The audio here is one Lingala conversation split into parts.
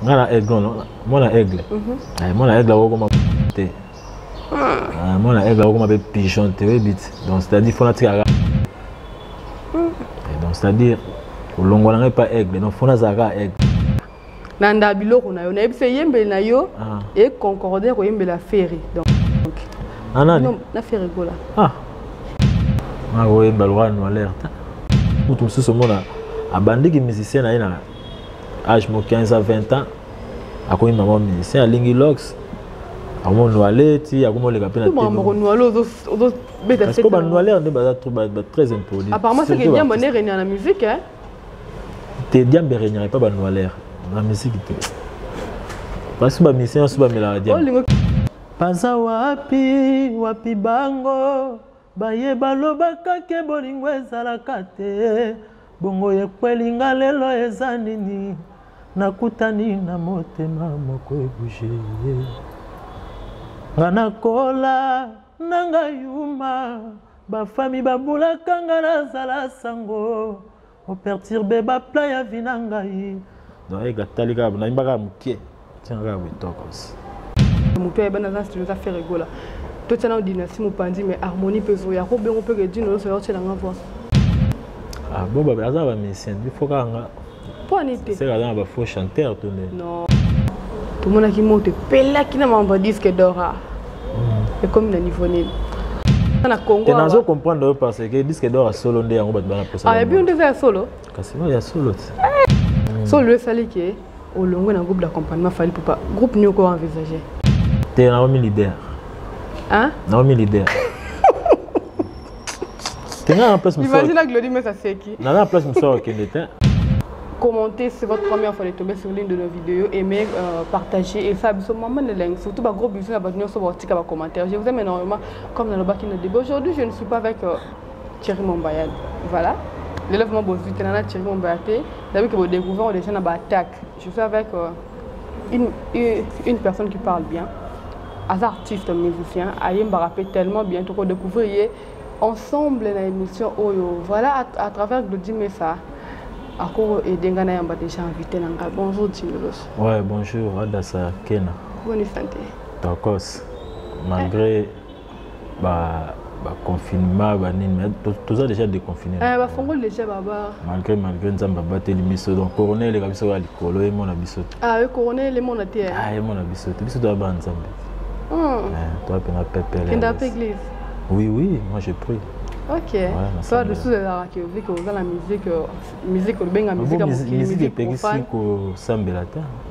Ngana aigle non, mona aigle. Mona aigle au comme te. Mona aigle au comme pigeon te bit. Donc c'est-à-dire faut natika. Donc c'est-à-dire au longo na pas aigle, donc faut nazaka aigle. Nanda biloko na yo na ebise yembe na yo et concorder ko yembe la ferry. Donc non na ferry gola. Ma wo yembe lwa no alerte. Tout ce monde a bandi qui musicien na ina âge mo 15 à 20 ans. Ako maman musicien a lingi lox. Amo no aleti, ako mo le kapena te. Mo no alo do beta parce que ba no alerte ba très impoli. Apparemment c'est que bien bonne réunion à la musique hein. Te diambe réunion pas ba no alerte. La musique parce que ba musicien so ba mela diambe. Paza wapi bango baye balobaka ke bolingo ezalaka te bongo ekwelinga lelo eza nini nakutani na motema moko ebouge ngana kola nanga yuma bafami babulaka nga nazala sango operturbe bapla ya vina ngai donc egatalika nayimbaka mokie tianga bitokos moto ya bana za studio za faire rigola. Tout ça, on dit merci mon pandi, mais harmonie peut jouer. On peut dire nous sommes sur la voix. Ah bon, bah ça va musicien. Il faut qu'on a. Pas n'était. C'est là on faut chanteur tout le. Non. Tout le monde qui monte, pella qui n'a pas disque d'or. Et comme il a niveau né. On a Congo. Et nous comprendre parce que disque d'or solo ndé on va te bana ah et puis on devait solo. Kasi il y a solo. Solo fallait que au long d'un groupe d'accompagnement fallait pas groupe nous quoi envisager. T'es un homme leader. Hein? Non, mais leader. Imagine la Glody, mais ça c'est qui? Non, la place, me sort qui était. Commentez, c'est votre première fois de tomber sur l'une de nos vidéos, aimer, partager et ça, absolument de langue. Surtout, ma gros business, abonnez-vous sur votre commentaire. Je vous aime énormément. Comme dans le bac de débat. Aujourd'hui, je ne suis pas avec Thierry Mombayad. Voilà. L'élève m'a beau vite, Thierry Mombayad. D'abord que vous découvrez, on est déjà dans l'attaque. Je suis avec une personne qui parle bien. As artistes, musiciens, Ayem Barapé tellement bien, tout qu'on découvrir ensemble dans l'émission Oyo. Voilà, à travers Glody Messa, à quoi et Dengana Yamba déjà invité Nanga. Bonjour Timilos. Ouais, bonjour, Adassa Kena. Bonne santé. D'accord. Malgré confinement, tout ça déjà déconfiné. Bah Fongo déjà baba. Malgré Nzamba batté l'émission, donc Coronel les gabiso à l'icolo et mon abisso. Ah oui, Coronel les mon até. Ah et mon abisso, tu dois ban Nzamba. Toi, tu as pépé. Église. Oui, oui, moi j'ai pris. Ok. Ouais, toi, dessous de la radio, vu que vous avez la musique, musique est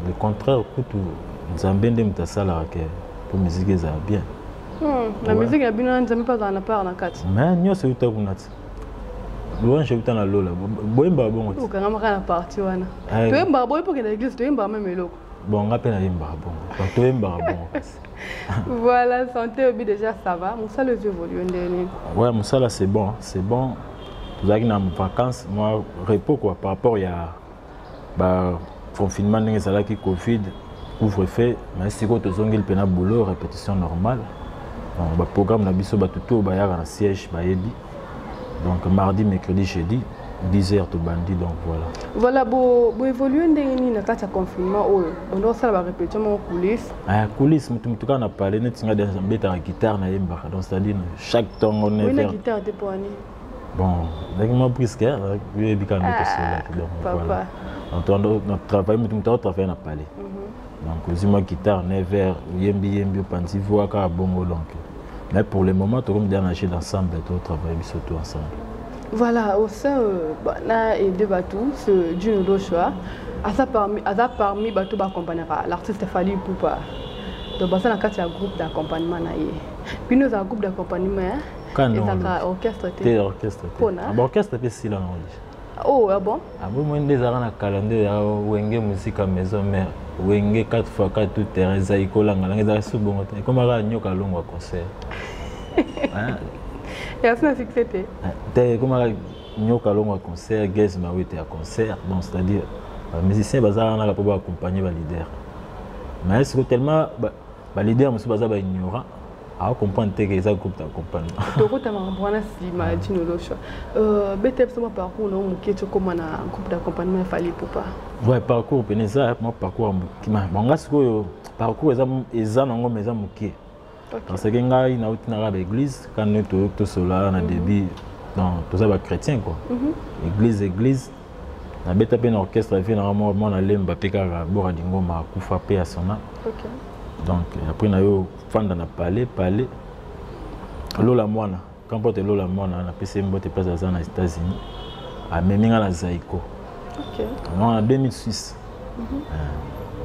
le contraire, Nzambende Mtasala pour musique est bien. La musique est bien, Nzambé pas dans la part dans 4. Mais nous, c'est tout à loin, j'ai eu tant à l'eau là. Boimba bon. Tu as la partie, wana. Tu es barboy pour que l'église, tu es barboy même l'eau. Bon, on appelle un barbo. Tu es barbo. Voilà, santé déjà ça va. Moussa le vieux volume. Ouais, Moussa là c'est bon, c'est bon. Vous avez en vacances, moi repos quoi par rapport à confinement qui Covid, couvre-feu, mais si vous avez un peu de boulot, répétition normale. Donc le programme na biso batuto ba ya na siège ba yebi. Donc mardi, mercredi, jeudi 10h to bandi donc voilà. Voilà, bo évoluer ndenge na kati ya confinement oyo. On doit faire la répétition en coulisses. Ah coulisses, mutu kana parler net singa de beta la guitare na yemba. Donc c'est-à-dire chaque temps on est. Oui, la guitare était pour ani. Bon, avec moi brisque, oui bika mettre sur donc voilà. Notre travail mutu travail na parler. Donc aussi ma guitare 9h, yembi panzi voix ka bongo donc. Mais pour le moment, tout le monde est nager ensemble, tout travailler surtout ensemble. Voilà, au sein et de Batou, ce Juno Doshua, à ça parmi Batou accompagnera l'artiste Fali Poupa. Donc ça na kati ya groupe d'accompagnement na ye. Puis nous avons un groupe d'accompagnement quand et ça orchestre té orchestre. Orchestre pe si là non. Oh, ah bon? Ah bon, moi des arana calendrier ya wenge musique à maison mais wenge 4x4 tout terrain za ikolanga nga za su bongo te. Comme ara nyoka longo concert. Et à ce moment fixé. Comme nyoka longo concert, guest ma wete à concert, donc c'est-à-dire les musiciens bazar na pour accompagner les leaders. Mais c'est tellement les leaders monsieur bazar ba ignorant. a comprendre que les groupe d'accompagnement. Donc tu as un si Maladino Locha. BTP c'est mon parcours non mon qui comme un groupe d'accompagnement fallait pour pas. Ouais parcours peneza mon parcours qui m'a bon là ce parcours eza nango meza muke. Parce que ngai na utina ba église quand nous to cela na début non tout ça ba chrétien quoi. Église na beta pe na orchestre fait na moi na lemba pe ka bora dingoma kufa pe à sona. OK. Donc après na yo fanda na parler lola mwana quand porte lola mwana na PC mbote place à aux États-Unis a meminga na Zaiko. OK. En 2006.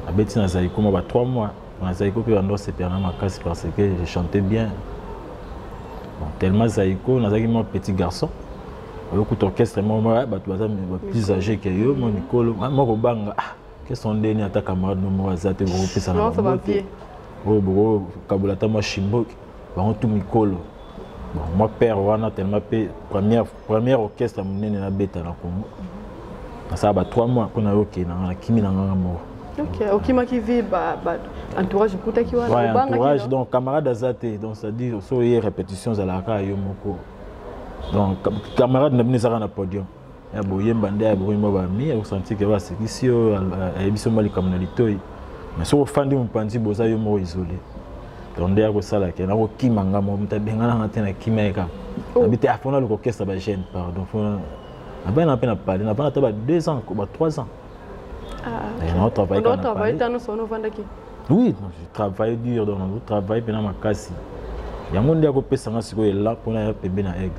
A beti na Zaiko moi 3 mois na Zaiko pe ando se perna ma casse parce que je chantais bien. Bon tellement Zaiko na zaki mon petit garçon. Beaucoup orchestre moi bato baza plus âgé que yo mon Nicolo moi ko banga qu'est-ce qu'on deni ata camarade no moi za te ko pesa na bote. Oh, Kabulata moi Chimbok, bon tout Mikolo. Bon, moi père wana tellement première orchestre monene na beta na Congo. Ça va 3 mois qu'on a OK na kimi na ngamo. OK, OK qui vit entourage kuta ki wana banga. Entourage donc camarade azate donc ça dit so y répétitions à la ka yo moko. Donc camarade na binisa na podium. Ya boyemba nde ya boyemba ba mi au senti que va c'est ici au biso mali comme na litoi. Mais si vous faites un petit peu de temps, isolé. Donc, il y a des gens qui ont des gens qui ont des gens qui ont des gens qui ont l'orchestre de jeune. Pardon. On a peine à parler. On a 2 ans, 3 ans. On a travaillé dans oui, je travaille dur dans le travail pendant ma casse. Il y a des gens qui ont là pour aller payer na aigle.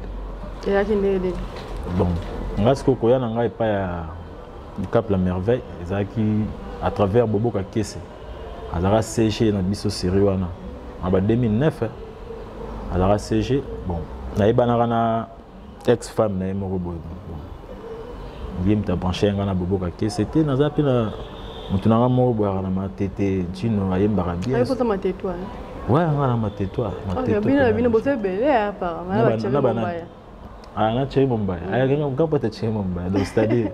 Bon, on a ce que koya nanga pas du Cap la Merveille, à travers Bobo Kakese. Azara CG na biso série wana. En 2009, Azara CG, bon, na ibanara na ex-femme na moko boy. Bien ta branché ngana Bobo Kakese, c'était na zapi na mutunanga moko boy na matete, Dino ayembara bien. Ay photo matete toi. Ouais, ngana matete toi, matete. Bien bossé belé apparemment na chéri Bombaya. Ah na chéri Bombaya. Ay ngana pas ta chéri Bombaya. Donc c'est-à-dire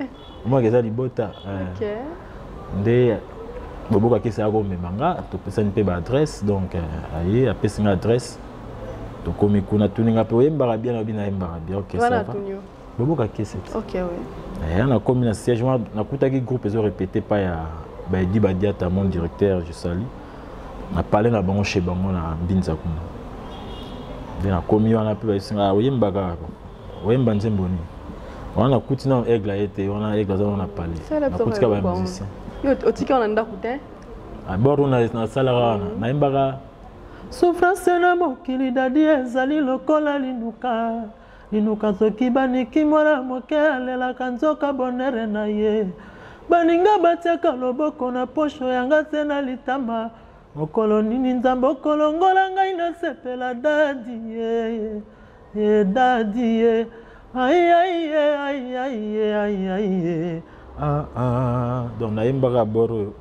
moi que ça libota. OK. Nde Bobo Kakese a gomme manga to pesa ni pe ba adresse donc aye a pesa ni adresse to komi kuna tuninga pe yembara bien na bina yembara bien OK ça va Bobo Kakese OK oui et on a commis na siège na kutaki groupe ezo répéter pas ya ba di ba diata mon directeur je salue na parler na bango chez bango na Binza kuna bien na komi wana pe ba singa yembaka yemba nzemboni on a kutina aigle été on a aigle on a parlé na kutika ba musicien yo otika on anda kuté abord na sala na imbaka souffrance na mokili dadi ezali lokola linuka soki baniki mwana moke alelaka nzoka bonere na ye baninga batiaka loboko na posho yanga se na litama mokolo nini nzambe okolongola ngai nasepela dadi ye dadi ye aïe donc na imbaka boro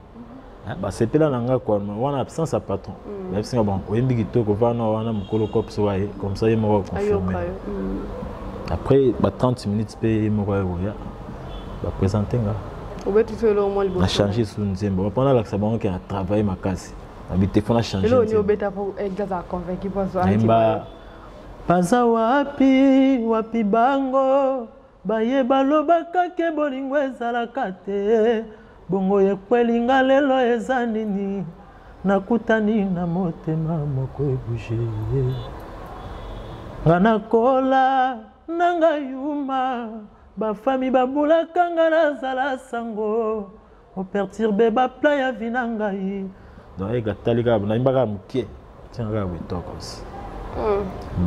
bah c'est là nanga quoi on a absence à patron mais c'est bon oyembi kitoko vana wana mukolo cop so waye comme ça il m'a confirmé après 30 minutes pe mo ya ba présenter nga obetu solo mo libo a changer sous nzembo pendant la ça bon qui a travaillé ma case habité fona changer là on est obeta pour exact convaincu pour ça imba paza wapi bango baye balobaka ke bolingo ezalaka te bongo yekwelinga lelo eza nini nakutani na motema moko ebouge nga nakola nanga yuma bafami babulaka nga nazala sango operturbe bapla ya vi na ngai donc egatalika nayimbaka mokie tiangaka bitoko aussi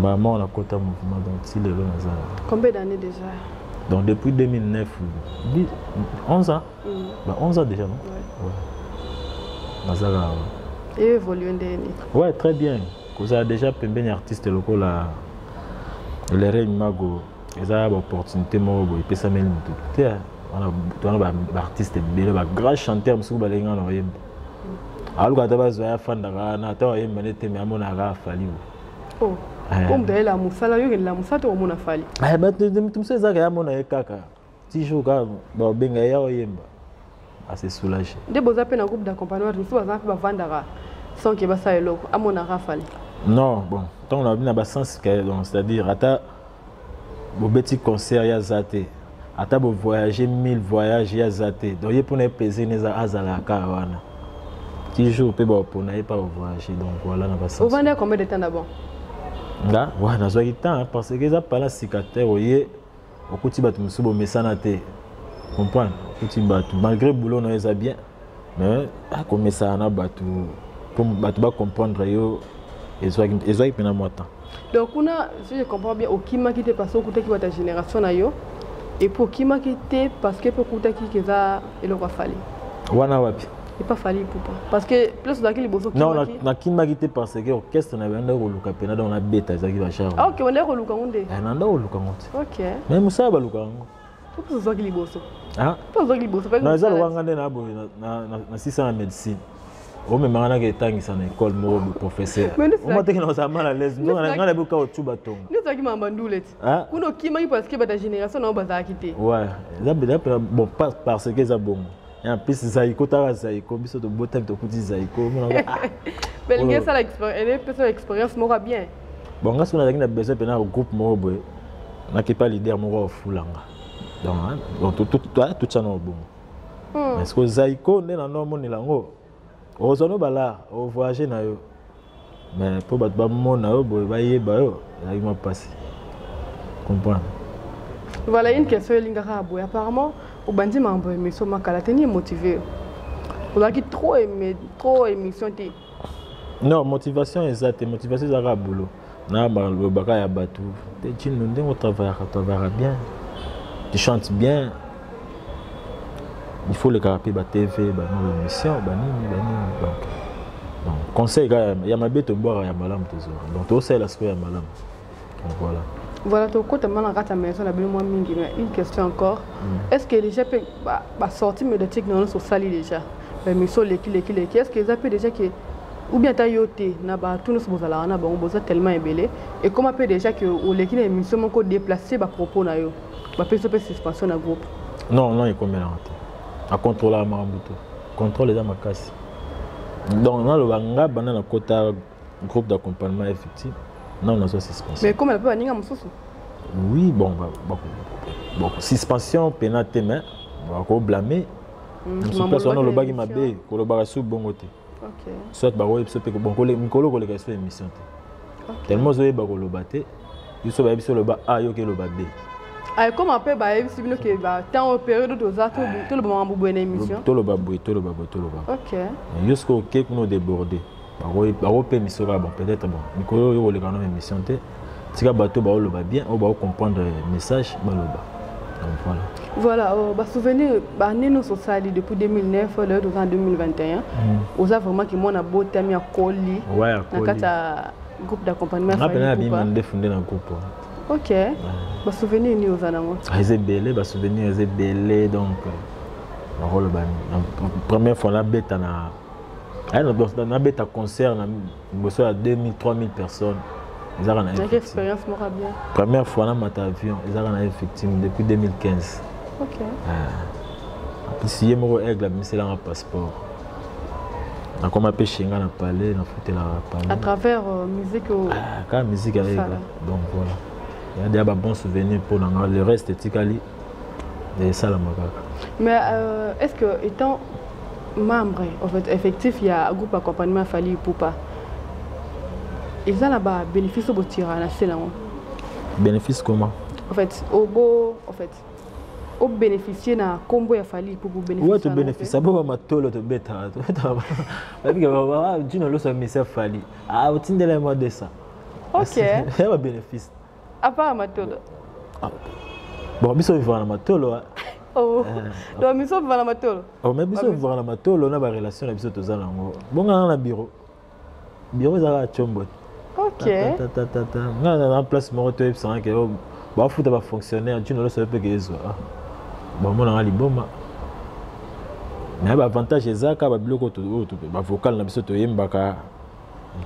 maman on a côté mouvement donc si lelo nazala. Combien d'années déjà? Donc depuis 2009, 11 ans. Bah 11 ans déjà, non? Ouais. Et évolué d'année. Ouais, très bien. Vous avez déjà pembé artiste local là. Les Rey Mago, ils ont l'opportunité moi de passer ça même tout. On a artiste bien, grand chanteur monsieur Balenga na yemba. Alors quand tu vas fan d'ara na ta yemba nete mais amona ga fali. Oh. Comme de la musala yo la musata o mona fali. Ah bah tu sais ça ya mona kaka. Ti jour ka ba benga ya yemba. Assez soulagé. De boza pe na groupe d'accompagnement, tu sais ba vandara sans que ba sa eloko amona ga fali. Non, bon, tant on a bien sens c'est-à-dire ata bo petit concert ya zaté. Ata bo voyager 1000 voyages ya zaté. Donc il pour ne peser neza azala ka wana. Toujours pe bo pour na pas voyager donc voilà na ba sens. Vous vendez combien de temps d'abord? Là, ouais, na zo temps parce que ça pas la cicatrice oye okuti batu musubo mesana te. Comprendre? Okuti batu malgré boulot na eza bien. Mais comme ça na batu pour batu ba comprendre yo ezoi pena mota. Donc si je comprends bien, au kima qui te passe au côté qui va ta génération na yo et pour kima qui te parce que pour côté qui ça il aura fallu. Wana wapi. Il pas fallu pour pas parce que plus dans quel bosso. Non, na kima qui te parce que orchestre na benda roluka pena dans la beta ça qui va charger. Ah OK, on est roluka onde. Na ndo roluka monte. OK. Même ça ba luka ngo. Pour ça qu'il bosso. Ah? Pour ça qu'il bosso. Na za wanga na bo na 600 médecine. On me demande que tangi sana école mo professeur. On m'a dit que nous sommes mal à l'aise. Nous on a beaucoup au tuba ton. Nous ça qui m'a bandoulet. Kuno kima parce que ta génération na baza quitter. Ouais, ça bon pas parce que ça bon. Et en plus Zaïko ta Zaïko biso de botem to kuti Zaïko. Mais il y a ça l'expérience, elle est peut-être expérience mora bien. Bon, quand on a gagné besoin de un groupe mo boy. Na qui pas leader mo fulanga. Donc tout ça non bon. Est-ce que Zaïko n'est na norme ni lango? Ozono bala o voyager na yo mais pour battre ba mona yo boy ba yeba yo il m'a passé comprendre. Voilà une question lingara boy apparemment au bandi mambo émission makala teni motivé pour la qui trop émission té non motivation exacte motivation za boulot na ba le baka ya batu te tu nous ndenge travailler bien tu chantes bien. Il faut le carapé ba TV ba nos émissions ba nini donc conseil il y a ma bête boire ya malam toujours donc tout ça là ce que ya malam voilà to côté mana rata maison la moi mingi mais une question encore est-ce que déjà peut ba sortir mais de technologie sur sali déjà mais sur les est-ce que ça peut déjà que ou bien ta yoté na ba tout nous bozala na ba on boza tellement ébélé et comment peut déjà que ou les qui émission mon ko déplacer ba propos na yo ba peut suspension na groupe non il combien à contrôler la marambuto contrôle les amakasi donc dans le banga bana na kota groupe d'accompagnement effectif non on a suspension mais comment elle peut aninga mususu oui bon suspension pénalité mais on va blâmer sur place on le bagi mabe ko le baga sou bongo te OK soit ba web so pe bon ko le mikolo ko le ka so émission te tellement zo ba ko le baté il so ba biso le ba a yo ke le ba b. Comment on peut si nous que tant période de ça tout le moment pour une émission tout le baboué OK jusqu'au quai nous déborder ba peut mission bon peut-être bon Nicolas yo le canal émission te tika bateau ba le ba bien on va comprendre message ba le ba donc voilà ba souvenir ba nous sur ça depuis 2009 le 2021 on a vraiment que moi na beau thème ya Koli na kata groupe d'accompagnement famille bien défendre dans groupe. OK. Ba souvenir ni ozanango. Les belé ba souvenir les belé donc rôle ba première fois la bête na bête concert na bosso à 2000 3000 personnes. Ils ont une expérience mora bien. Première fois na mata avion, ils ont une effective depuis 2015. OK. Si yemo aigle mais c'est là un passeport. Na comme appelé Shenga na parler na fouté la parler. À travers musique quand musique avec donc voilà. Il y a des bons souvenirs pour nous. Le reste est tikali de ça la makaka. Mais est-ce que étant membre en fait effectif il y a un groupe accompagnement Fally Ipupa. Ils ont là-bas bénéfice au tirana c'est là. Bénéfice comment? En fait au bénéficier na combo ya Fally pour bénéficier. Ouais, tu bénéficies. Ça va matolo te beta. Parce que tu ne le sais pas Fally. Ah, tu ne l'as pas de ça. OK. C'est un bénéfice. À part matolo. Bon, biso vivre na matolo. Oh. Donc biso vivre na matolo. Oh, mais biso vivre na matolo na ba relation na biso tozala ngo. Bon na bureau. Bureau za chombo. OK. Na place mo to epsa que ba futa ba fonctionnaire, tu ne le sais pas que eso. Bon mon na liboma. Mais ba avantage ezaka ba biloko to ba vocal na biso to yembaka.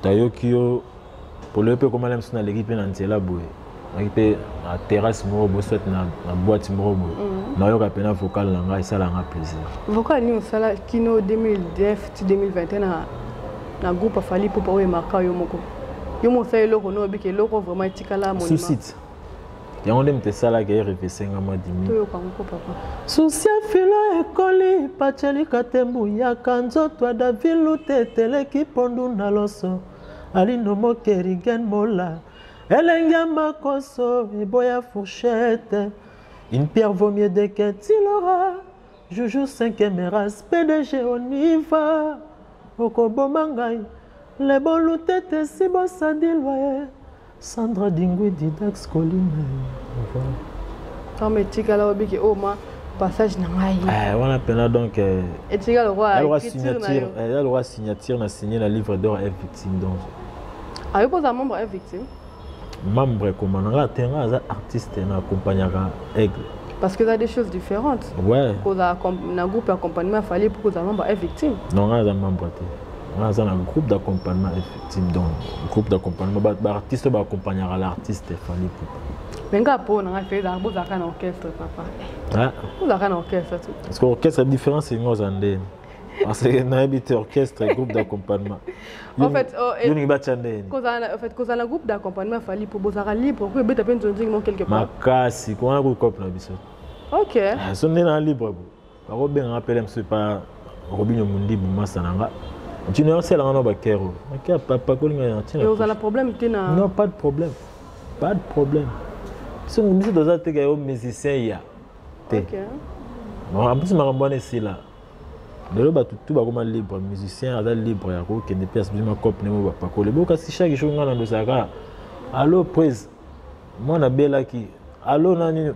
Tayokio pour le peu comme même sur l'équipe na ntela boye. L'équipe à terrasse mo bo soit na boîte mo bo. Na yo ka pena vocal na nga ça la nga plaisir. Vocal ni sala kino 2010 2021 na groupe Fally Ipupa o marka yo moko. Yo mo fait le renom bi ke loko vraiment tikala monument. Sous-site. Il y a un homme qui est là qui est réfléchi à ma dimi. Toi kanko papa. Soucia filo ekoli pacheli katembu ya kanzo toi David lute teleki pondu na loso. Alino mokeri gen mola. Elenga makoso eboya fourchette. Une pierre vaut mieux de que Tilora. Joujou 5e race PDG Oniva. Okobo mangai. Les bons loutetes si bon sadilwaye. Sandra Dingui Didax Colline. Quand mais tikala obi ke o ma passage na ngai. On appelle donc et tikala roi signature, elle a le droit signature na signer la livre d'or est victime donc. Ah, vous êtes membre est victime. Membre comme on a un artiste na accompagnera Aigle. Parce que ça des choses différentes. Ouais. Pour un groupe d'accompagnement il fallait pour que un membre est victime. Non, on a un membre on a un groupe d'accompagnement effectivement donc groupe d'accompagnement l'artiste va accompagner l'artiste fallait pour mais quand pour on a fait ça vous avez un orchestre papa ah vous avez un orchestre tout parce que l'orchestre est différent c'est nous andé parce que on a habité orchestre et groupe d'accompagnement en fait quand on a un groupe d'accompagnement fallait pour vous avoir libre pour que peut-être une quelque part makasi quand on a un groupe na biso OK son est libre par contre bien rappelle monsieur pas Robinho Mundi Masananga. Tu n'es pas seul à un bakero. Papa, et vous avez un problème? Non, pas de problème. Pas de problème. Si on met dans un musicien, ok. En plus, je suis ici là. De là, tout est libre. Musicien est libre. Il y a des pièces qui sont libre. Si chaque jour, on a un saga. Allô, prise. Moi, on a belle qui. Allô, Nani.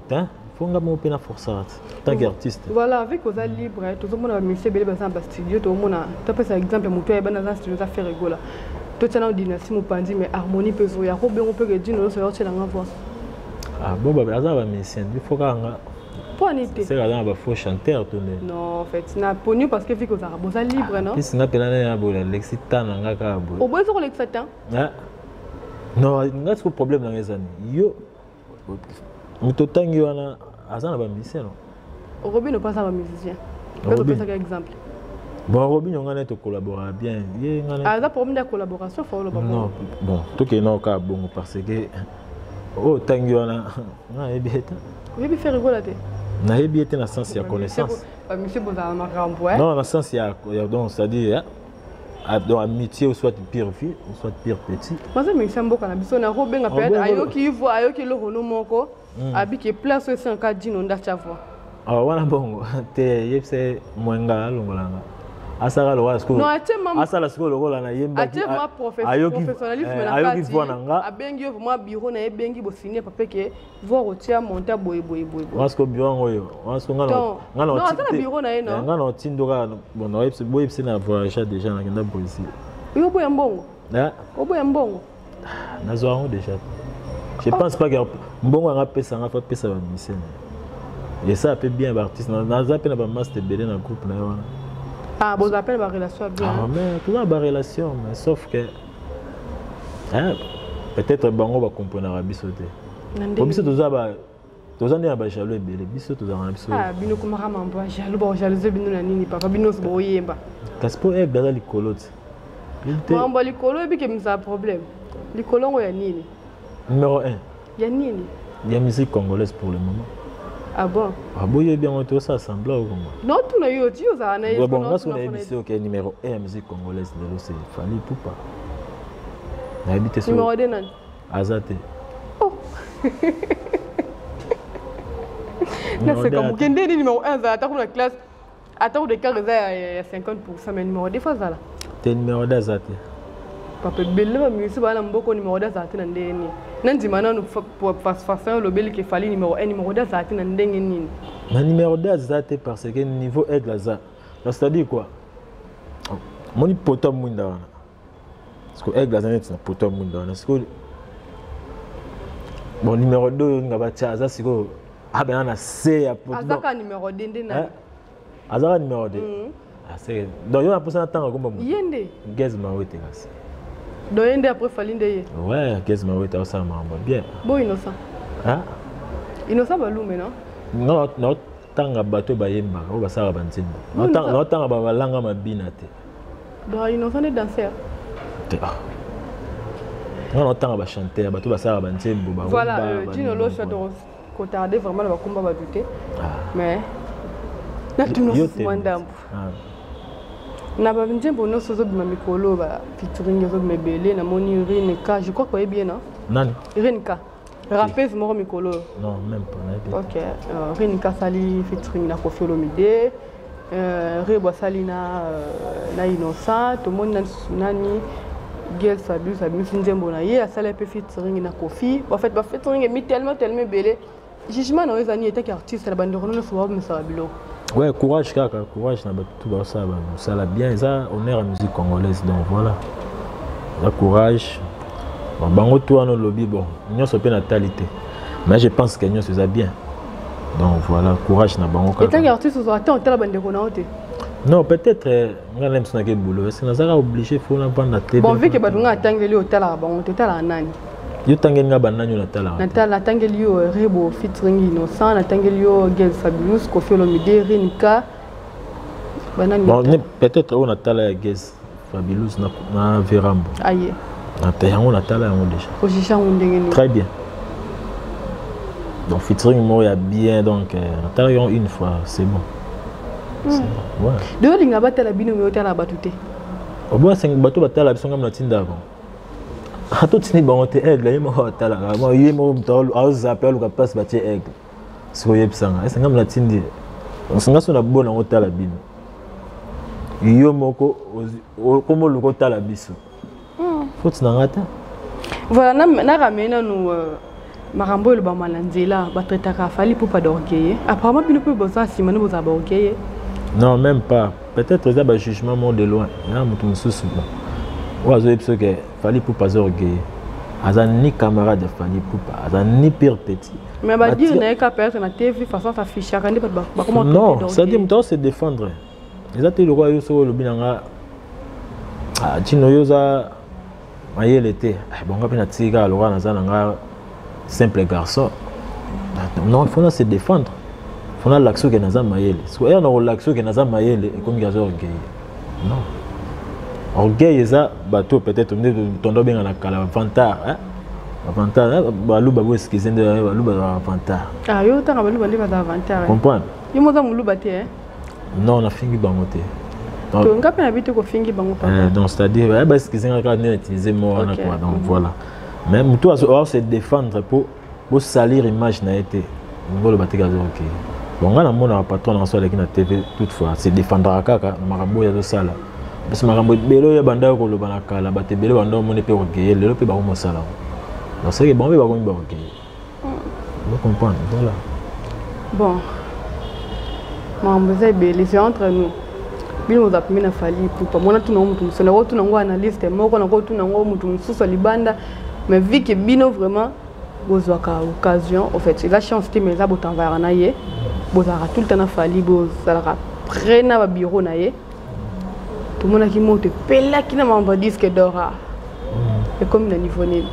Il faut que je force en tant qu'artiste. Voilà, avec vos libres, tout le monde a mis ses belles dans un studio, tout le monde a tapé par exemple, mon père est dans un studio, ça fait rigoler. Tout le monde a dit, si mon pandi, mais harmonie peut jouer, on peut dire, nous sommes sortis dans la voix. Ah bon, bah, ça va, mais il faut qu'on a. Pour en été. C'est là, il faut chanter. Non, en fait, c'est pas pour nous parce que vous avez libre, non? C'est pas pour l'excitant, au moins, sur l'excitant. Non, il y a un problème dans les années. Yo, Mutotangi wana azana ba musicien non. Robin ne pas un musicien. Je vais faire un exemple. Bon Robin on a collaborer bien. Ah ça problème de collaboration faut le non. Bon, tout que non ka bon parce que oh tangi wana na ebieta. Oui, faire rigoler. Na ebieta na sens ya connaissance. Monsieur Bozala Marambo. Non, na sens ya donc c'est-à-dire dans amitié ou soit pire fille ou soit pire petit. Moi ça me semble qu'on a besoin de Robin a peut-être ayo qui voit ayo qui le renom moko abi qui place aussi en cas dino ndacha voix. Ah wana bongo te yepse mwenga longolanga. Asara lo wasko. Non atema. Asala siko lokola na yemba. Atema professionnalisme na kati. Ayo ki voix nanga. Abengi vraiment bureau na ebengi bo signer papa que voir otia monter boy. Wasko bureau ngoyo. Wasko ngana. Non atena bureau na eno. Ngana tindoka bon na yepse boy yepse na voyage déjà na kenda polisi. Yo boy mbongo. Ah. Oboy mbongo. Nazo ngo déjà. Je pense pas que mbongo nga pesa nga fa pesa ba mission. Et ça peut bien l'artiste na zape na ba master belé na groupe na wana. Ah bon appelle ma relation bien. Ah mais tout ba relation mais sauf que peut-être bango ba comprendre biso te. Comme si tous ba ndé ba jaloux belé biso tous na biso. Ah bino kuma kama mbo jaloux ba jaloux bino na nini papa bino so boyemba. Kaspo e gaza likolo te. Mbo likolo e bi ke mza problème. Likolo ngo ya nini? Numéro 1. Ya nini? Il y a musique congolaise pour le moment. Ah bon? Ah bon, il y a bien tout ça assemblé ou comment? Non, tout le monde, tu as un bon, on a émission qui est numéro 1 la musique congolaise, c'est Fally Ipupa. On a habité sur. Numéro 2 Azate. Oh! C'est comme vous avez numéro 1, attends la classe. Attends de cas, il y a 50%, mais numéro 2 fois ça là. T'es numéro 2 Azate. Papa, belle musique, voilà, beaucoup numéro 2 Azate dans des nids. Nandi maintenant pour faire le bel qui fallait numéro 1 numéro 2 Azate dans des nids. Le numéro 2 Azate parce que niveau aigle Azate. C'est-à-dire quoi? Mon poto munda. Parce que aigle Azate c'est un poto munda. Parce que bon numéro 2 ngabacha Azate c'est que ah ben on a C à poto. Azaka numéro 2 ndena. Azaka numéro 2. Ah c'est donc il y a pour ça attendre comme Yende. Gezma wete kasi. Donc Yende après Falinde ye. Ouais, Gezma wete ça mamba bien. Bon innocent. Hein? Innocent balume non? Non, non tanga bato bayemba o basara banzemba. Non tanga balanga mabina te. Donc innocent est danseur. On entend chanter, bato basara bantembo ba. Voilà, Dino Locha doit retarder vraiment le combat va douter. Mais na tout nous mandambo. Na ba ntembo no sozo bima mikolo ba featuring zo mebele na moni Rinka, je crois que bien non? Nani? Rinka. Rappeuse moro mikolo. Non, même pas. OK, Rinka sali featuring na Koffi Olomide. Rebo sali na Innocent, tout monde nani Gel Fabius Nzembo na ye asala pe featuring na Koffi. En fait, ba featuring est tellement belé. Jugement na les années était artiste la bande de souvent mais ça bilo. Ouais, courage kaka, courage na tout ça ça la bien ça honneur à musique congolaise donc voilà. La courage. Bon bango tout no lobby bon, nous sommes pas natalité. Mais je pense que nous c'est bien. Donc voilà, courage na bango kaka. Et tant qu'artiste vous attend la bande de Konaote. Non, peut-être on a même son boulot, parce que nous sommes obligés faut la prendre la télé. Bon vu que badunga atangeli hôtel bon hôtel nani. Yo tangeli nga bananyo na tala. Na tangeli yo Rebo featuring Innocent, na tangeli yo Gel Fabius, Koffi Olomide, Rinka. Banani. Bon, peut-être on a tala Gel Fabius na Verambo. Aïe. Na tayango na tala yango déjà. Position ndengeni. Très bien. Donc featuring moi ya bien donc na tala yon une fois, c'est bon. C'est bon. Ouais. De linga batala bino me hôtel batute. Au moins 5 bateaux batala bisonga na tinda avant. Tout ce qui est bon, c'est aigle. Il y a un peu appel ou passe battre aigle. C'est quoi ça? C'est comme la tindi. On s'en a bon en hôtel à bin. Il y a moko comme le hôtel à biso. Faut que tu voilà, na ramena nous marambo le bamalanzela batreta ka fali pour pas d'orgueil. Apparemment bino peut besoin si manu vous avez orgueil. Non, même pas. Peut-être ça un jugement de loin. Là mutum susu. Oazo epso que fali pour pas orgueil. Azan ni camarade de fali pour pas. Azan ni pire petit. Mais va dire n'a qu'à perdre na TV façon ça fiche à rendre pas comment. Non, ça dit mutum se défendre. Exactement le roi yoso le binanga. Ah tino yoza mayele était. Bon ngapé na tika le roi nazana simple garçon. Non, il faut se défendre. Il faut l'action que nazana mayele. Soit on a l'action que nazana mayele comme gazo orgueil. Non. Orgueil ça bateau peut-être on est tondo bien na kala vantard hein vantard balu babo excusez de balu vantard ah yo ta balu bali ba vantard comprendre yo mo za mulu baté hein non na fingi bangote to ngapi na bitu ko fingi bango papa donc c'est-à-dire bah excusez quand on utiliser mot on quoi donc voilà mais mutu à se défendre pour salir image na été ngolo baté gazo OK bon ngana mona patron na so avec na TV toutefois c'est défendre kaka makambo ya zo sala. Parce que makambo belo ya banda ko lo bana kala ba te belo banda mo ne pe orgueil le pe ba ko mosala. Donc c'est que bon ba ko ba orgueil. Vous comprenez voilà. Bon. Mambo za belo c'est entre nous. Bino za pimina fali pour mona tuna mutu sala wotu na ngo analyste moko na ko tuna ngo mutu mususu libanda mais vu que bino vraiment bozwa ka occasion en fait la chance te meza botanvara na ye bozara tout le temps na fali bozara prena ba bureau na ye. Tout le monde qui monte, pela qui n'a pas disque d'or. Et comme le niveau né.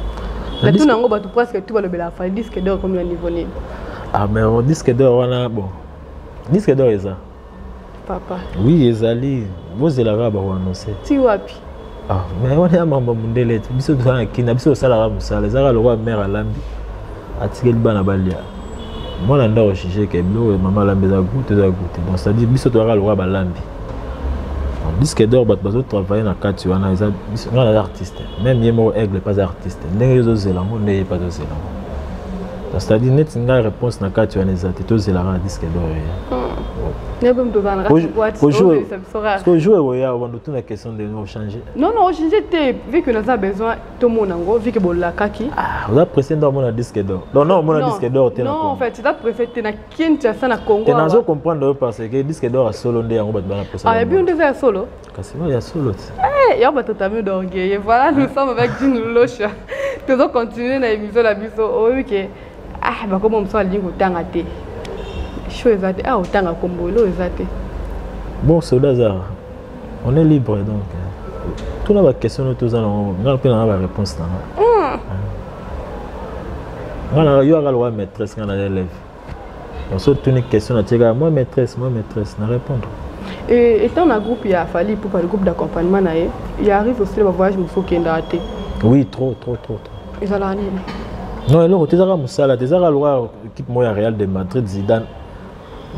Là, tout le monde va presque tout le bel affaire disque d'or comme le niveau né. Ah, mais on disque d'or, on a bon. Disque d'or, est ça? Papa. Oui, Ezali. Vous êtes là-bas, on annonce. Tu wapi? Ah, mais on est à Mambo Mundele. Biso de la Kina, biso Salara Moussa, les Ara le roi mère à Lambi. A tiré le ban à Balia. Moi, on a recherché que maman Lambi a goûté. Donc, c'est-à-dire, biso de le roi à Lambi. Disque d'or, bah, travailler dans le cadre de l'artiste. Même Yemo Aigle n'est pas artiste. N'est pas zélango, n'est pas zélango. C'est-à-dire, net une réponse dans le cadre de l'artiste, disque d'or. Pour jouer, on a toute la question de nous changer. Non, non, changer, vu que nous avons besoin de mon ango, vu que vous l'avez kaki. Ah, vous avez pressé dans mon disque d'or. Non, non, mon disque d'or. Non, en fait, tu as préféré na Kinshasa na Congo. Tu n'as comprendre parce que disque d'or a solo ndé en bas ah, et puis on devait solo. Cassimo, il y a solo. Eh, il y a pas totalement d'orgueil. Voilà, nous sommes avec Dino Locha. Nous allons continuer dans l'émission la biso. OK. Ah, bah comment on soit ligne au tangate. Chose ah, au tanga kombolo ezate. Bon, c'est là on est libre donc. Tout la question nous tous allons on a la réponse là. Voilà, il y aura la maîtresse quand on a l'élève. On se tourne une question à moi maîtresse, na répondre. Et étant un groupe il a fallu pour le groupe d'accompagnement il arrive aussi le voyage muso kenda até. Oui, trop. Ils ont la non, alors, tu as Moussala, tu as la équipe moya Real de Madrid, Zidane.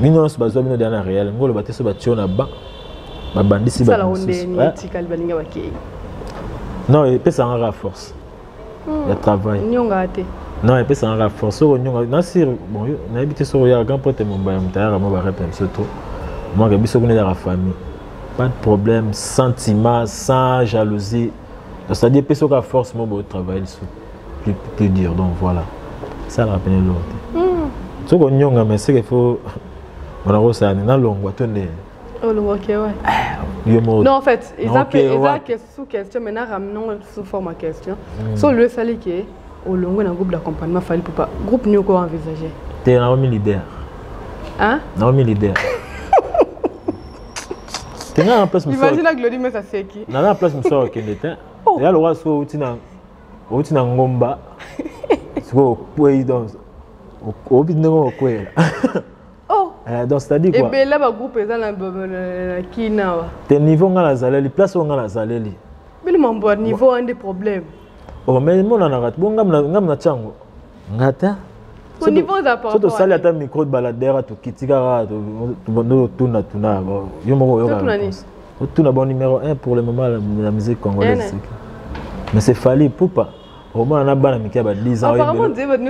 Nous sommes besoin de la Real. Nous sommes besoin de la bande. Non, il peut s'en rendre force. Il y a travail. Non, il peut s'en rendre force. Bon, on a habité sur le grand pote mon bain, moi, je suis dans la famille. Pas de problème, sentiment, sans jalousie. C'est-à-dire que la force, moi, je travaille plus dur. Donc voilà. Ça la peine l'autre. Ce qu'on a, mais c'est qu'il faut. On a reçu un long, non, en fait, ils ont sous question, maintenant ramenons sous forme à question. Sur le salaire qui est au long d'un groupe d'accompagnement, il faut pas. Groupe nous quoi envisager. Tu es un leader. Hein? Un leader. Tu es en place. Imagine la Glody, mais ça c'est qui? Tu es en place, je suis qui était. Il y a le roi sur au Ngomba. Sur le dans au Bidno. Oh! Donc c'est-à-dire quoi? Et bien là, le groupe est dans la Kina. Tes niveaux dans la Zaleli, place où dans la Zaleli. Mais le membre niveau a des problèmes. Oh, mais mon anarat, bon, ngam chango. Ngata? Au niveau d'appareil. Surtout ça, il y a un micro de baladeur, tu kitigara, tu tuna. Tu as bon numéro 1 pour le moment la musique congolaise. Mais c'est Fally Ipupa. Au moins, on a ban amicé à 10 ans. Apparemment,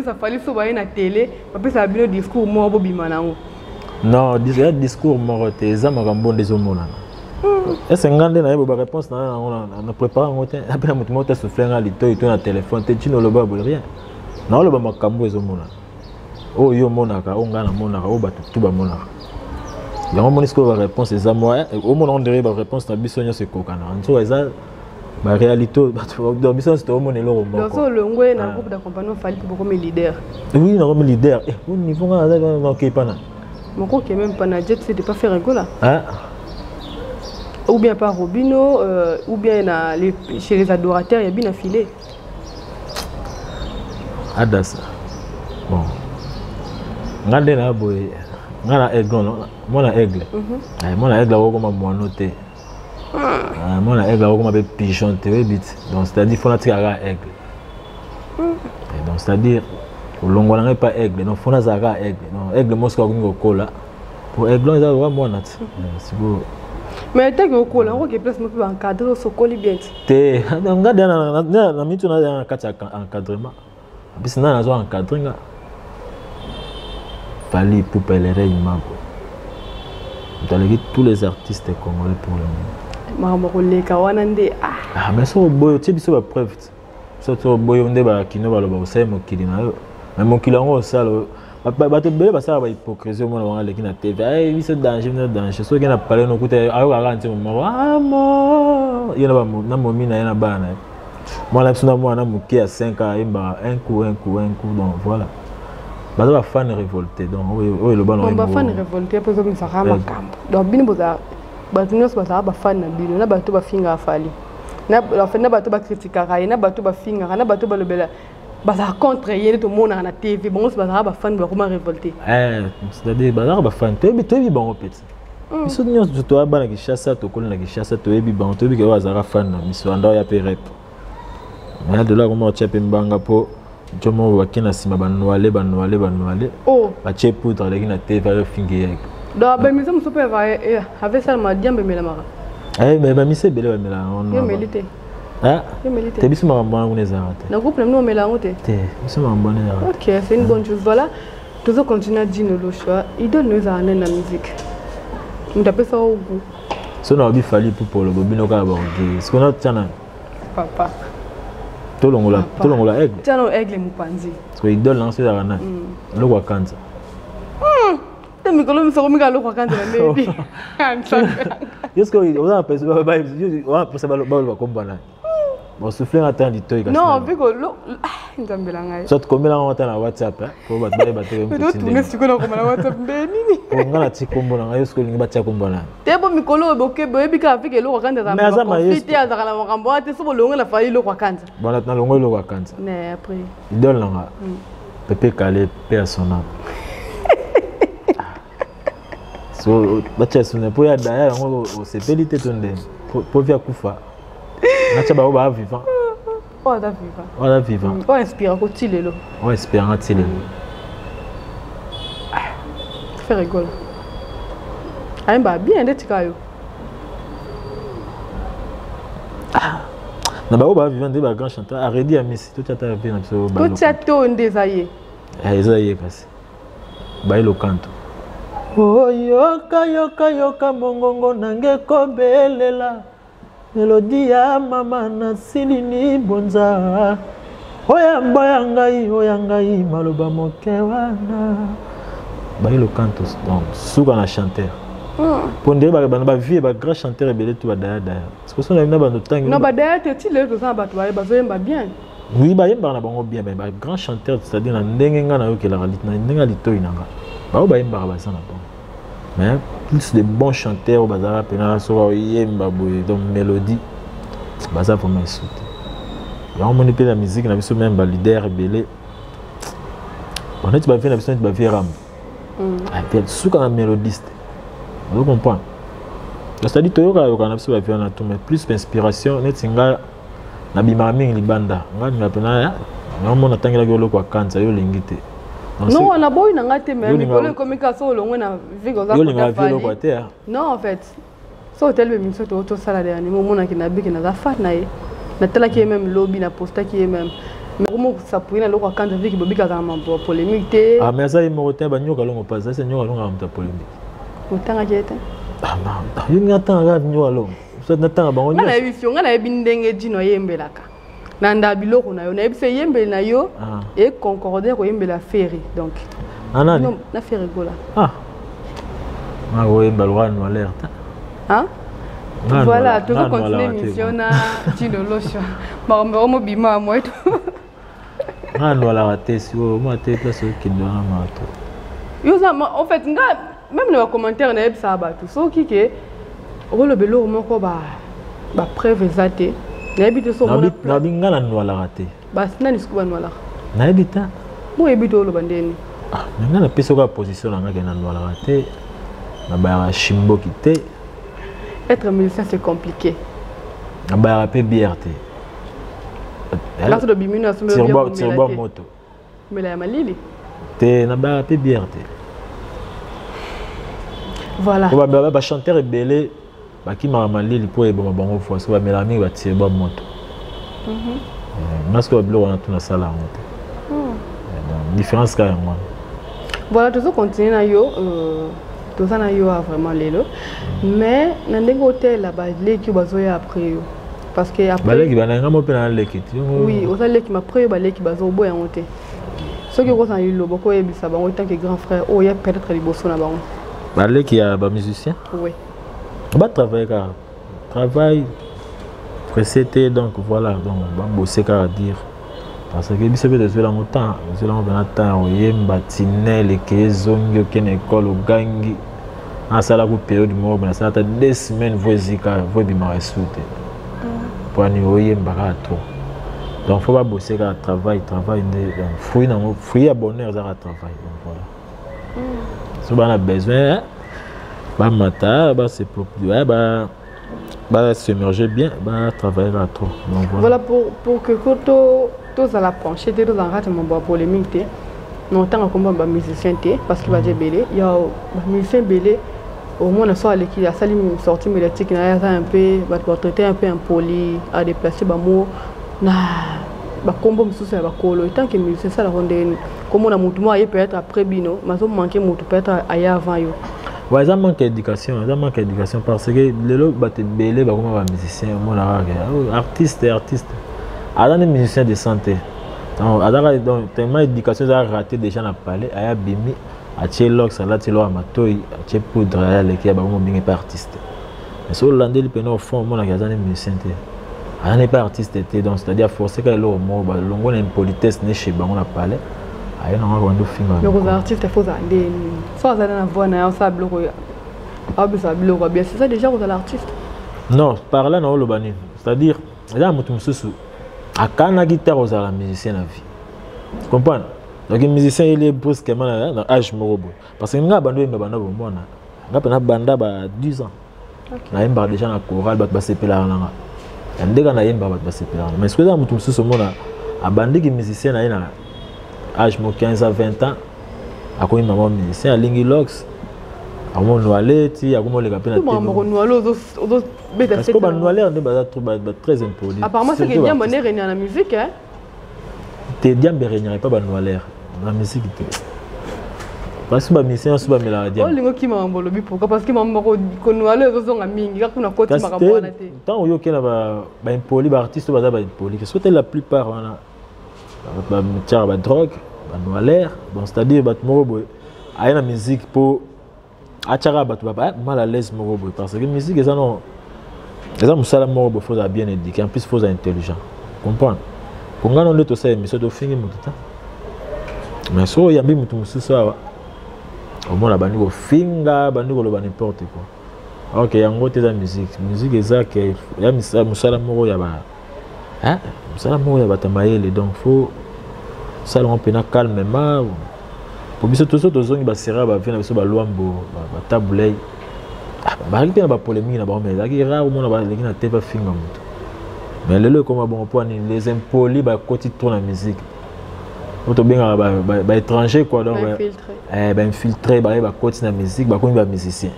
ça fallait se voir à la télé, parce que ça a bien le discours moi Bobby Manao. Non, le discours moi t'es Zamarambo des hommes. Est-ce que ngande na yebo réponse na prépare ngote après mutu mota souffler na lito ito na téléphone te chino lo ba rien. Na lo ba makambo ezomona. Oh yo monaka onga na monaka o batu tuba monaka. Ya ngo monisko ba réponse eza moi au monde on dirait ba réponse na biso nyoso kokana. Nzo eza ba réalité batu do biso c'est au monde lo moko. Donc le ngwe na groupe d'accompagnement Fally pour comme leader. Oui, na comme leader. Au niveau na ke pana. Mon co qui est même pas na jet c'est de pas faire rigolo. Ah. Ou bien par Robino, ou bien chez les adorateurs, il y a bien affilé. Adassa. Bon. Regardez là, boy. Regardez aigle, non? Moi, la aigle. Moi, la aigle, on m'a noté. Moi, la aigle, on m'a pigeon, donc, c'est-à-dire qu'il faut la tirer à aigle. Donc, c'est-à-dire, au long, on n'a pas aigle. Donc, il faut la tirer à aigle. Donc, aigle, moi, c'est un cola. Pour aigle, il y a un moi, c'est beau. Mais tu as que cola, on a place pour encadrer ce colis bien. Te, on a dans mitu na encadrement. Puis c'est na zo encadrer. Fally Ipupa les Imabo. Dans les tous les artistes congolais pour le moment. Mama koleka wanande ah mais so boyo ti biso ba preuve. So boyo nde ba kino ba lo ba osai mokili na yo. Mais mokili ngo osalo ba te bele ba sa ba hypocrisie mo na wanga leki na TV. Ay biso danger so ke na parler no kuta ayo ga nti mo ah mo yena ba mo na momi na yena bana. Moi là suna mo na moki à 5 ans imba un coup donc voilà. Ba ba fan révolté donc oui le ban no. Ba fan révolté parce que ça rama kambo. Donc bini boza ba tunos ba sa ba fan na bino na ba to ba finga Fally. Na en fait na ba to ba critiquer na ba to ba finga na ba to ba lobela. Baza contre yéne tout le monde na TV bon c'est baza ba fan ba comment révolté c'est-à-dire baza ba fan to bi bon petit biso nyos to abana ki chassa to kolina ki chassa to bi bon to bi ke baza fan na biso anda ya pe rep mais de là comment tu peux mbanga po jomo wakina sima banwale oh ba che poudre leki na TV ya fingi donc ba miso muso pe va avec ça ma diambe mela mara mais ba mise bele ba mela on yo melite ah t'es bien sur ma bonne le groupe nous met la route ok c'est une bonne chose voilà toujours continuer à dire le choix il donne nous à la musique on appelle ça au goût so na obi Fally pour le bobino ka ba ce qu'on a tana papa tolongola aigle tana aigle mupanzi parce que il donne lancer la rana le kwa kanza te mikolo msoko lo kwa kanza na baby est-ce que on a pensé ba kombana bon souffler attend du toy non vu que lo ngambela ngai soit comme là on attend la WhatsApp pour ba ba te petit mais tu connais comment la WhatsApp nini pour ngala tikombo na ngai est-ce que lingi ba tia kombo na te bo mikolo boke boyebi ka afike lo kwa kanza za profite ya za kala makambo ate so bolonga na Fally lo kwa kanza bon na longo lo kwa kanza mais après idole nga Pepe Kale personnel so bacha sune po ya daya ngo o sepelite tonde po via kufa na chaba ba vivant Oh, t'as vivant. Oh, t'as vivant. Oh, inspire, quoi, tu l'es là. Oh, espérant, tu l'es là. Ça fait rigoler. Ah, bah, bien, des petits cailloux. Na ba oba vivant de ba grand chanteur arrêté à Messi tout à fait na biso ba. Tout ça to ndezaye. Ezaye kasi. Ba ilo canto. Oh yoka yoka yoka mongongo nange kobelela. Melodi ya mama na silini bonza. Oya ngai maloba moke wana. Ba ilo canto donc suka na chanteur. Pour dire que vie est grand chanteur et belé tout d'ailleurs. Parce que son ami n'a pas de temps. Non, bah d'ailleurs, tu le que ça va bien. Oui, bah il va bien, mais grand chanteur, c'est-à-dire na ndenga na yo que la réalité na ndenga lito inanga. Bah o bah il va ça na bon. Mais plus de bons chanteurs au bazar pena so yemba boy donc mélodie. Bah ça faut m'insulter. Il y a un monde la musique na biso même ba leader belé. On est tu vas faire la biso tu vas faire ram. Ah, puis souka na mélodiste. Vous comprenez? C'est-à-dire que tu as fait plus d'inspiration. Tu as na bimami libanda. Nga pena na mo na tangela golo kwa kanza yo lingite. Non, on a beau na ngate même ko comme ka so longo na vigo za ko ta. Non en fait. So tel be minso to sala de animo mo na kinabi kina za fat na ye. Na tela ki même lobby na posta ki même. Mais comment ça pourrait na lo kwa kanza viki bobika za ma polémique. Ah mais ça il me retient ba nyoka longo pas ça c'est nyoka longo am ta polémique. Autant à jeter. Ah non, il n'y a pas de temps. Ça n'a pas de temps. On a vu si on a bindenge dino yembelaka. Nanda biloko na yo na ebise yembel na yo et concorder ko yembela ferry donc. Anani? Non, na ferry gola. Ah. Ma wo yembel wa no alerte. Hein? Voilà, tu vas continuer mission na dino locha. Ma mo bima moi to. Ah no la raté si o mo té place qui doit na to. Yo ça en fait même dans les commentaires na ça ba tout so ki ke o le belo moko ba preuve exacte na ebito so mona na bingala no la raté ba sina ni skuba no la na ebita mo ebito lo bandeni ah ngana peso ka position na ngana no la raté na ba shimbo kité être musicien c'est compliqué na ba pe BRT là to bimina so me bien moto mais la malili te na ba pe BRT. Voilà. On va chanter et belé, qui m'a malé les poids et bon bon fois, soit mélanie va tirer bon moto. Parce que le on a tout la salle à monter. Différence quand même. Voilà, tout ça continue na yo, tout ça na yo a vraiment l'élo. Mais dans des hôtels là-bas, les qui bazoya après yo, parce que après. Les qui va n'enga mo pena les qui. Oui, aux les qui m'a après les qui bazo boya monter. Ce qui cause en yo lo boko yebisa ba en tant que grand frère, oh y a peut-être les bosso na ba. Balé qui a un musicien? Oui. On va travailler car travail précédé donc voilà donc on va bosser car à dire parce que il se fait de cela longtemps cela on va attendre au yemba tinel que zongi aucune école au gangi en sala pour période mo na ça 2 semaines voisika voi bima resute pour ni au yemba trop donc faut pas bosser car travail donc fruit à bonheur ça travail donc voilà. Si on a besoin, bah matin, bah c'est pour bah s'immerger bien, bah travailler là trop. Donc voilà pour que tous à la planche, tous en rate mon bois polémique, non tant comme bah musicien parce qu'il va dire belé, il y a musicien belé au moins on soit l'équipe a sali sorti médiatique na un peu bah traiter un peu impoli à déplacer bah mot na ba combo msusu ya bakolo tant que musicien ça la ronde comme on a mutumo aye peut être après bino mais on manquer mutu peut être aye avant yo ouais ça manque d'éducation parce que les lots batte belé ba comme ba musicien mon artiste adam des musiciens de santé donc adara donc tellement éducation ça raté déjà na parler aya bimi a tchelox là tchelo amatoi a tche poudre ya leki ba mo bingi pas artiste mais sur l'andé le peno au fond mon a des musiciens on n'est pas artiste donc c'est-à-dire forcer que l'eau mot longo l'impolitesse n'est chez on a parlé aïe non on doit finir le artiste il faut ça des soit ça dans la voix na ça bloqué ah ben ça bloqué bien c'est ça déjà vous l'artiste non par là non le bani c'est-à-dire là mutu mususu akana guitare aux la musicien la vie tu comprends donc le musicien il est brusquement dans âge morobo parce que nga bando yemba bando bomona nga pena banda ba 10 ans na yemba déjà na chorale ba sepela nga ndeka na yemba ba sepela mais ce que ça mutu mususu mona abandiki musicien na ina âge mo 15 à 20 ans akomi maman musicien alingi lox amo noaleti akomo leka pena temo maman noalo ozo beta parce que ba noaleur ne ba très impoli apparemment c'est que bien bonne réunion à la musique hein te diambe réunion pas ba noaleur la musique te parce que ba musicien so ba mela diambe oh lingo ki mambo lobi pourquoi parce que mambo ko noaleur ozo nga mingi ka kuna koti makambo na te tant oyo kena ba impoli ba artiste ba impoli que soit la plupart wana ba metiara ba drogue ba noaleur bon c'est-à-dire ba moko boy a une musique pour atchara ba tu ba mal à l'aise moko boy parce que musique ça non les hommes ça la moko boy faut bien éduqué en plus faut intelligent comprendre pour ngana on to ça émission to fingi mutita mais so yambi mutu mususu awa au moins la bandi ko finga bandi ko loba n'importe quoi ok yango te za musique eza que ya musala moko ya ba hein musala moko ya batamayele donc faut ça on peut na calmement pour biso tout ça tozongi ba sera ba vina biso ba luambo ba tabulei ba riki na ba polémique na ba maisaki rare mona ba leki na te ba finga mutu mais lelo comme bon point les impolis ba koti tourne la musique auto bien ba étranger quoi donc ba infiltré ba koti na musique ba komi ba musicien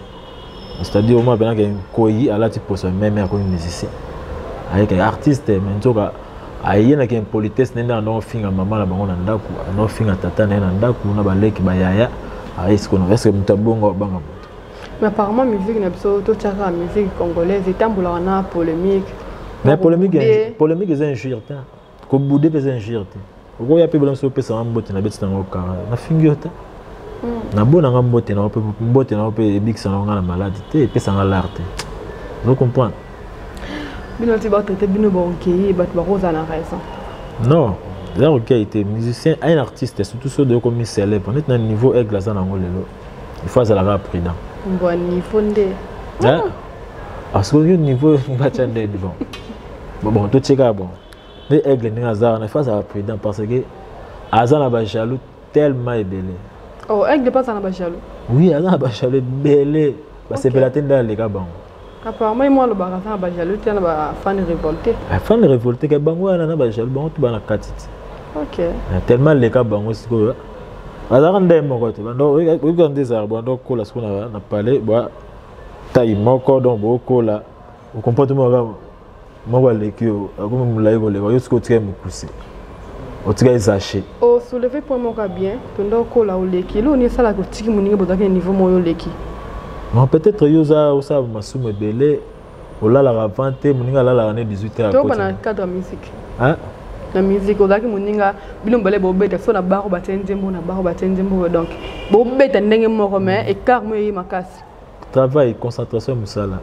c'est-à-dire au moins ben que koyi ala ti posa même comme musicien avec artiste mais nzoka ayena ke politesse nenda no finga mama na bango na ndaku no finga tata na ndaku na baleki bayaya est-ce que mutabongo banga moto mais apparemment musique na biso to tchaka musique congolaise etambola na polémique mais polémique est injure ta ko boudé des injure ta ko ya pe blanc so pesa mbote na beti na ngokara na fingiota na bona ngambote na pe mbote na pe ebikisa na ngala maladie te pesa ngala vous comprenez. Bino ti ba traiter bino ba ok ba ba rosa na raison. Non, là ok était musicien, un artiste surtout ceux de comme célèbre, on est à un niveau aigle ça nango lelo. Il faut ça la prudent. Bon niveau ndé. Hein? Parce que le niveau va changer bon. Bon tout checker bon. Mais aigle ni hasard, il faut ça prudent parce que azana ba jaloux tellement belé. Oh, aigle pas ça na ba jaloux. Oui, azana ba jaloux belé. Ba c'est pelaté dans les gars bon. Apparemment moi le baratin ba jaloux tiens ba fan révolté. Fan révolté que bango na ba jaloux bon tout ba na katiti. OK. Tellement les gars bango siko. Azara ndé moko te bando oui quand des arbres donc kola ce qu'on a parlé bah taille moko donc boko là au comportement ga moko lekio comme mulai ko le yo siko tika mukusi. O tika isaché. O soulever point moko bien pendant kola o leki lo ni sala ko tiki muninga bodaka niveau moyo leki. Non, peut-être yoza ou ça masume belé ou là la vente muninga là la 18h. To bana cadre musique. Hein? La musique ozaki muninga bino mbele bo beta so na baro batenzembo na baro batenzembo donc bo beta ndenge moko mais écart mo yi makasi. Travail concentration musala.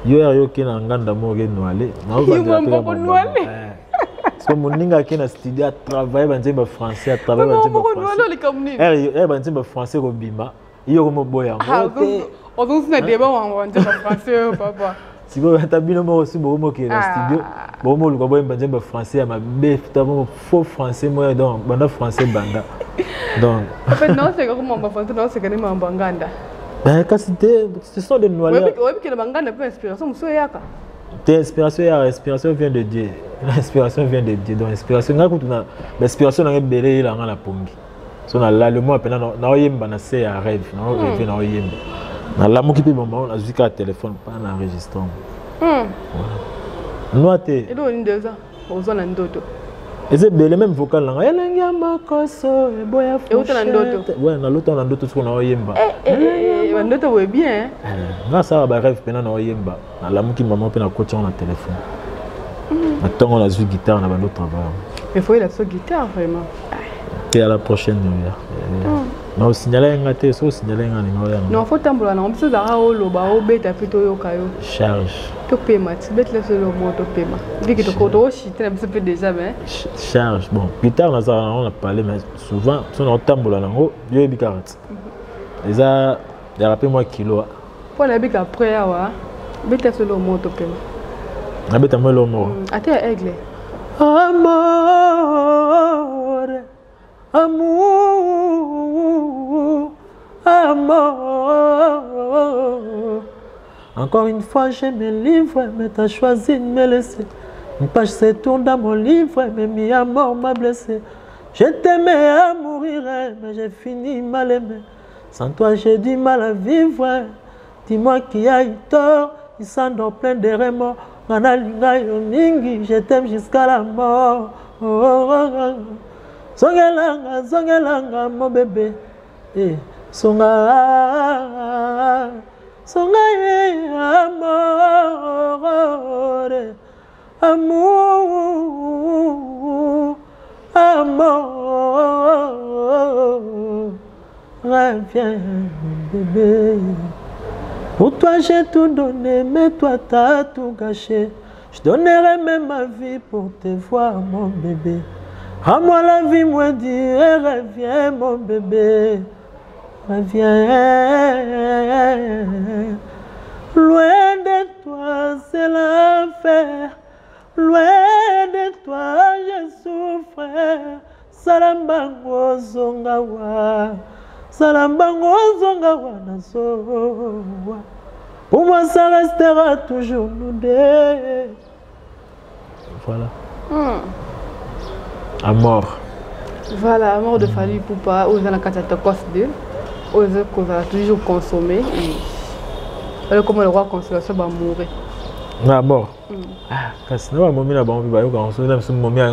Yo ki na nganda mo ke noale. Na ba nganda noale. So muninga ki na studio travail banzemba français travail banzemba français. Banzemba français ko bima. Iyo ko mo boya. On se met des bons en français, papa. Si vous avez bien aussi beaucoup qui est dans studio, beaucoup le quoi bien français, ma bête, faux français moi donc banda français banda. Donc. En fait non c'est comment on va faire non c'est quand même en banganda. Ben quand ce sont des noirs. Oui que le banganda peut inspiration monsieur yaka. L'inspiration vient de Dieu. L'inspiration vient de Dieu. Donc l'inspiration nga kutuna l'inspiration na belé la ngala pongi. So na la le mot appelé na oyemba na c'est à rêve, na rêve na oyemba. Na la mo qui peut moment na zuka téléphone pas na enregistrement. Noité. Et donc 2 ans, aux on ndoto. Et c'est le même vocal là. Elenga makoso e boya fo. Et autant ndoto. Ouais, na l'autre na ndoto so na oyemba. Ndoto ouais bien. Na ça ba rêve pena na oyemba. Na la mo qui maman pe na coach na téléphone. Na tongo na zu guitare na ba d'autres travail. Mais faut il a sa guitare vraiment. Et à la prochaine non signaler un gâteau so signaler un non faut tambola non parce que ça a loba o beta plutôt yo kayo charge to paiement tu bête là sur le moto paiement vu que to koto chiter un peu déjà mais charge bon guitare on a parlé mais souvent si on tambola nango yo bi 40 déjà rappelle moi kilo pour la bic après awa beta sur le moto paiement na beta moi le mot ate aigle amore amour, amour. Encore une fois, je me livre, mais t'as choisi de me laisser. Une page se tourne dans mon livre, mais mi à mort m'a blessé. Je t'aimais à mourir, mais j'ai fini mal aimé. Sans toi, j'ai du mal à vivre. Dis-moi qui a eu tort, il s'endort plein de remords. Je t'aime jusqu'à la mort. Zongelanga, zongelanga, mon bébé. Songa, songa, amour, amour, amour. Reviens, bébé. Pour toi j'ai tout donné, mais toi t'as tout gâché. Je donnerai même ma vie pour te voir, mon bébé. Rends-moi la vie moins dure et reviens, mon bébé. Reviens. Loin de toi, c'est l'enfer. Loin de toi, je souffre. Salambango zongawa. Salambango zongawa nazowa. Pour moi, ça restera toujours nous deux. Voilà. À mort. Voilà, à mort de Fally Ipupa. Aux anakatata cosde. Aux qu'on va toujours consommer. Alors comment le roi consolation va mourir. À mort. Ah, quand c'est non, momie là, bon, il va y avoir un momie à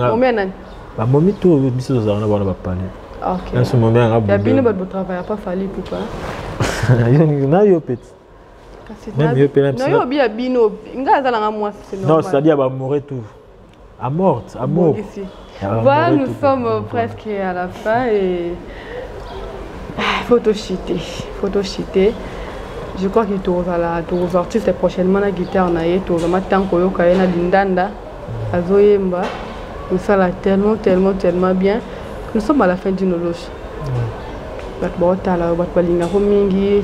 la momie tout, bis aux armes, on va parler. Ok. Un moment à il y a bien de travail, pas Fally Ipupa. Il y a un petit. Même mieux pénal. Non, il y a bino. Non, c'est-à-dire va mourir tout. À mort, à mort. Voilà, nous sommes presque à la fin et photo-cheaté. Je crois qu'il y a artistes prochainement la guitare naie, tout le matin koyo kayena lindanda, azoyemba. Nous sommes tellement bien. Nous sommes à la fin d'une loge.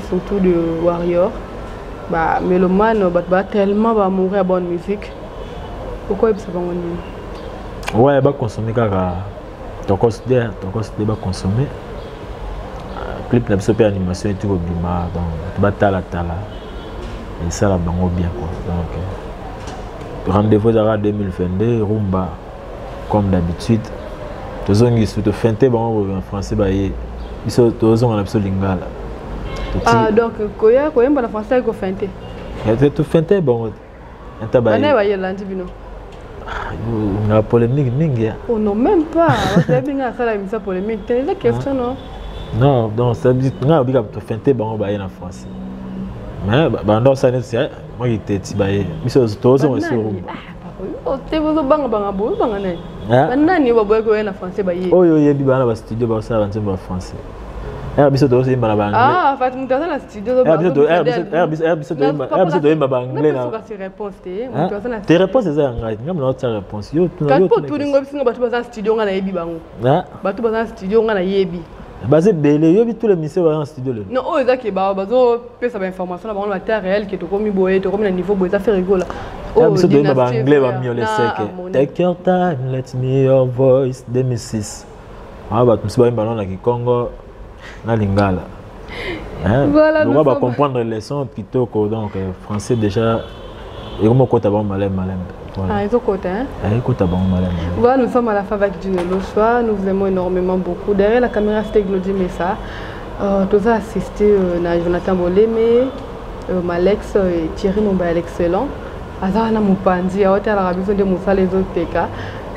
Surtout de Warrior. Mais le man va tellement mourir à bonne musique. Pourquoi il peut se ouais, il va consommer car ton considère va consommer. Clip n'a pas animation et tout au bima donc tu vas tala et ça la bango bien quoi. Donc rendez-vous à 2022 rumba comme d'habitude. Tous on est tout feinté bon en français bah ils sont tous on a absolument lingala. Ah donc koya en français ko feinté. Il tout feinté bon. Entabaye. On est va y aller bino. On a polémique mingi. Oh non même pas. On a bien ça la mise polémique. C'est la question non. Non, donc ça dit on a obligé de feinter bon bah en français. Mais dans ça c'est moi qui était tibaye. Ils sont tous on est sur rumba. Oh, tu veux banga bo banga né. Nani wa boy ko en français ba yi. Oh yo yebi bana ba studio ba ça en français. Biso to aussi mbala banga. Ah, fait mon dans la studio ba. Biso to yemba banga na. Tes réponses c'est ça ngai. Ngam na ta réponse. Yo tu na yo. Quand tu ngo bisinga batu ba studio ngana yebi bango. Batu ba studio ngana yebi. Basé belé yo bi tous les messieurs en studio là. Non, oh ça qui ba bazo pesa ba information là ba on la terre réelle qui est comme boye, to comme le niveau boye ça fait rigolo. Oh, biso to yemba ba anglais ba mieux les sec. Take your time, let me your voice 2006. Ah ba tu ba yemba na ki Congo. Na lingala. Voilà, on va comprendre les leçons plutôt que donc français déjà et comment côté bon malem. Ah, ils ont côté hein. Côté bon malem. Voilà, nous sommes à la fin avec Dino Lochoa, nous vous aimons énormément beaucoup. Derrière la caméra c'était Glody Messa. Tous a assisté na Jonathan Boleme, Malex et Thierry Momba l'excellent. Azana Mupandi, a hôtel la besoin de Moussa les autres PK.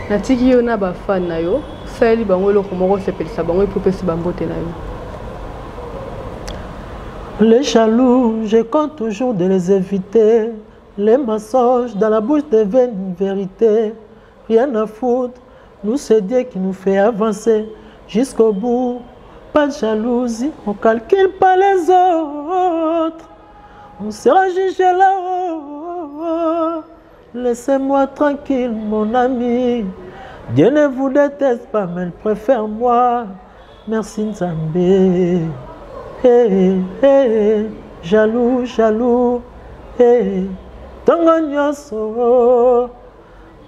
Na tiki yo na ba fan na yo. Saeli bango lo komoko sepeli sa bango pour pesi bambote na yo. Les jaloux, je compte toujours de les éviter. Les mensonges dans la bouche deviennent une vérité. Rien à foutre, nous c'est Dieu qui nous fait avancer jusqu'au bout. Pas de jalousie, on calcule pas les autres. On sera jugé là-haut. Laissez-moi tranquille, mon ami. Dieu ne vous déteste pas, mais il préfère moi. Merci Nzambe. Hey, hey, jaloux, hey. Tango nyoso,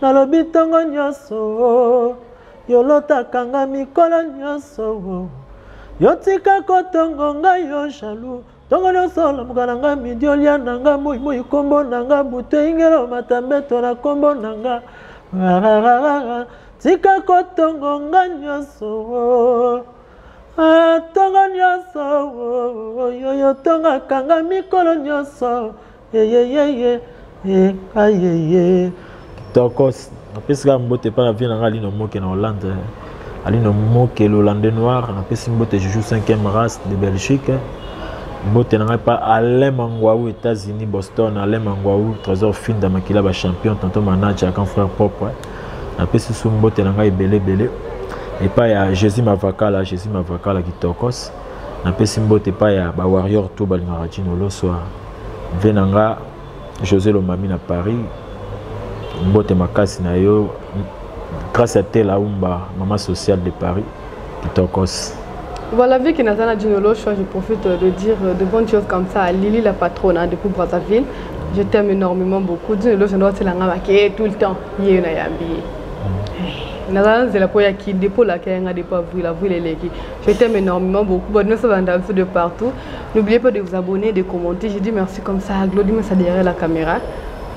nalobi tango nyoso, yolota kanga mikolo nyoso, yotika kotongo nga yo jaloux, tango nyoso lamuka nanga midi olia nanga moi kombo nanga bute ingelo matambeto na kombo nanga, tika kotongo nga nyonso tonga nyonso yoyo tonga kanga mikolo nyonso ayeye kitokos napesika mbote mpa na vie nanga alino moke na Hollande alino moke l'Hollandais noir napesi mbote juju 5e race de Belgique mbote nanga pa Alain Mangwaou États-Unis Boston Alain Mangwaou Trésor Finda makila ba champion tonton manager quand frère propre napesi su mbote nanga ebele et pas ya Jésus Mavakala kitokos napesi mbote pa ya ba warrior to balingaka tino lo soir venanga José Lomami na Paris mbote makasi na yo grâce à Tela Umba maman sociale de Paris kitokos. Voilà, vu que Natana Djinolo, je profite de dire de bonnes choses comme ça à Lily la patronne depuis Brazzaville. Je t'aime énormément beaucoup. Djinolo, je dois te l'engager tout le temps. Il y a une Natana, c'est la première qui dépôt la Kenya de pas vu la ville et l'équipe. Je t'aime énormément beaucoup. Bonne nouvelle de partout. N'oubliez pas de vous abonner, de commenter. Je dis merci comme ça à Glody, mais ça derrière la caméra.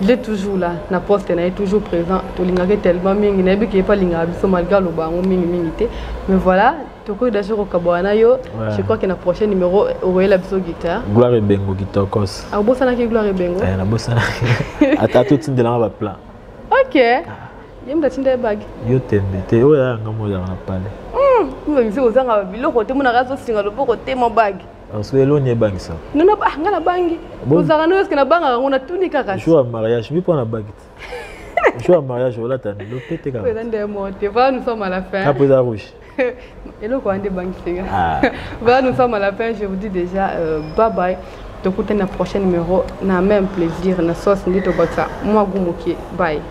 Il est toujours là, la poste est toujours présent. Tu tellement mingi, n'a pas l'ingabi, malgré le bango mingi. Mais voilà, tu crois d'ailleurs au Kaboana yo. Je crois que la prochaine numéro aurait la biso guitare. Gloire et Bengo kitokos. Ah bon ça n'a que Gloire et Bengo. La bossa. Ata tout de la va plan. Ok. Yem da tinda bag. Yo tembe te oya ngamo ya na pale. Vous me vous en avez le côté mon raso singa le côté mon bag. Parce que l'on bang ça. Non non pas ngala bangi. Vous avez nous que na banga on a tout ni kaka. Jour à mariage, mi pas na baguette. Jour à mariage voilà t'as le pété comme. Voilà nous sommes à la fin. Après la rouge. Et le coin des banques. Voilà nous sommes à la fin, je vous dis déjà bye bye. Donc pour la prochaine numéro, na même plaisir na sauce ni to bata. Moi gumuki. Bye.